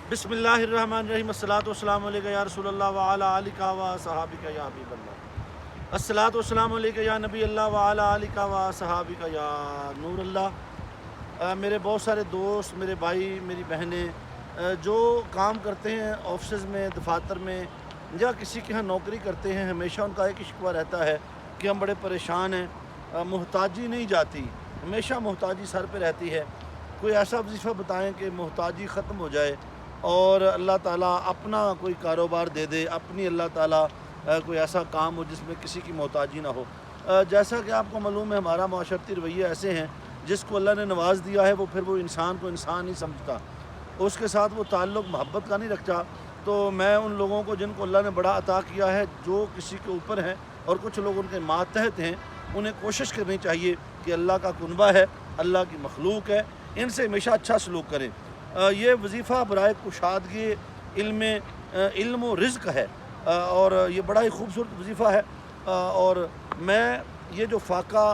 बिस्मिल्लाहिर्रहमानिर्रहीम अस्सलातु वस्सलामु अलैका या रसूल अल्लाह व अला आलिका व सहाबिका या हबीब अल्लाह अस्सलातु वस्सलामु अलैका या नबी अल्लाह व अला आलिका व सहाबिका या नूर अल्लाह। मेरे बहुत सारे दोस्त, मेरे भाई, मेरी बहनें जो काम करते हैं ऑफिस में, दफातर में या किसी के यहाँ नौकरी करते हैं, हमेशा उनका एक शिकवा रहता है कि हम बड़े परेशान हैं, मोहताजी नहीं जाती, हमेशा मोहताजी सर पे रहती है। कोई ऐसा वजीफ़ा बताएं कि मोहताजी ख़त्म हो जाए और अल्लाह ताला अपना कोई कारोबार दे दे, अपनी अल्लाह ताला कोई ऐसा काम हो जिसमें किसी की मोहताजी ना हो। जैसा कि आपको मालूम है, हमारा माशरती रवैये ऐसे हैं, जिसको अल्लाह ने नवाज़ दिया है वो फिर वो इंसान को इंसान नहीं समझता, उसके साथ वो ताल्लुक़ मोहब्बत का नहीं रखता। तो मैं उन लोगों को जिनको अल्लाह ने बड़ा अता किया है, जो किसी के ऊपर हैं और कुछ लोग उनके मातहत हैं, उन्हें कोशिश करनी चाहिए कि अल्लाह का कुनबा है, अल्लाह की मखलूक है, इनसे हमेशा अच्छा सलूक करें। ये वजीफ़ा बराए कुशादगी इल्म व रिज़्क़ है और ये बड़ा ही खूबसूरत वजीफ़ा है। और मैं ये जो फाका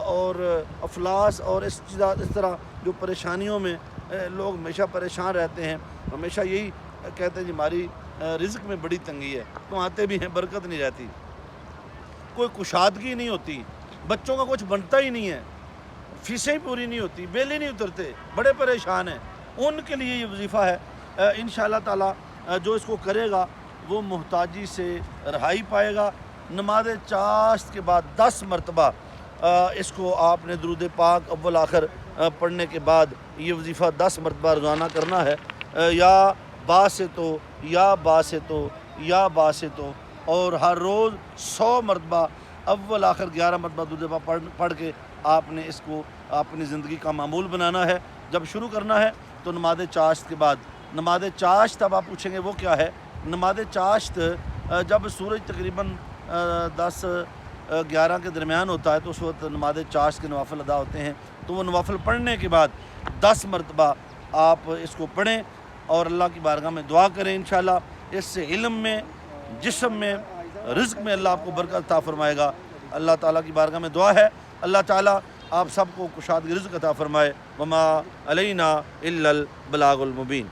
और अफलास और इस तरह जो परेशानियों में लोग हमेशा परेशान रहते हैं, हमेशा यही कहते हैं कि हमारी रिज़्क़ में बड़ी तंगी है, तो आते भी हैं, बरकत नहीं रहती, कोई कुशादगी नहीं होती, बच्चों का कुछ बनता ही नहीं है, फीसें पूरी नहीं होती, बिल ही नहीं उतरते, बड़े परेशान हैं, उनके लिए ये वजीफ़ा है। इंशाअल्लाह ताला जो इसको करेगा वो मुहताजी से रहाई पाएगा। नमाज चाश्त के बाद 10 मरतबा इसको आपने दुरूद पाक अव्वल आखिर पढ़ने के बाद ये वजीफ़ा 10 मरतबा रोज़ाना करना है। या बासितो या बासितो या बासितो, और हर रोज़ 100 मरतबा अव्वल आखिर 11 मरतबा दुरूद पाक पढ़ के आपने इसको अपनी ज़िंदगी का मामूल बनाना है। जब शुरू करना है तो नमाज चाश्त के बाद, नमाज चाश्त अब आप पूछेंगे वो क्या है। नमाज चाश्त जब सूरज तकरीबन 10-11 के दरमियान होता है तो उस वक्त नमाज चाश्त के नवाफ़िल अदा होते हैं। तो वो नवाफ़िल पढ़ने के बाद 10 मरतबा आप इसको पढ़ें और अल्लाह की बारगाह में दुआ करें। इंशाअल्लाह इससे इल्म में, जिस्म में, रिज़्क़ में अल्लाह आपको बरकत अता फ़रमाएगा। अल्लाह ताला की बारगाह में दुआ है अल्लाह ताला आप सबको कुशादगी रिज़्क़ अता फ़रमाए। वमा अलैना इल्लल बलागुल मुबीन।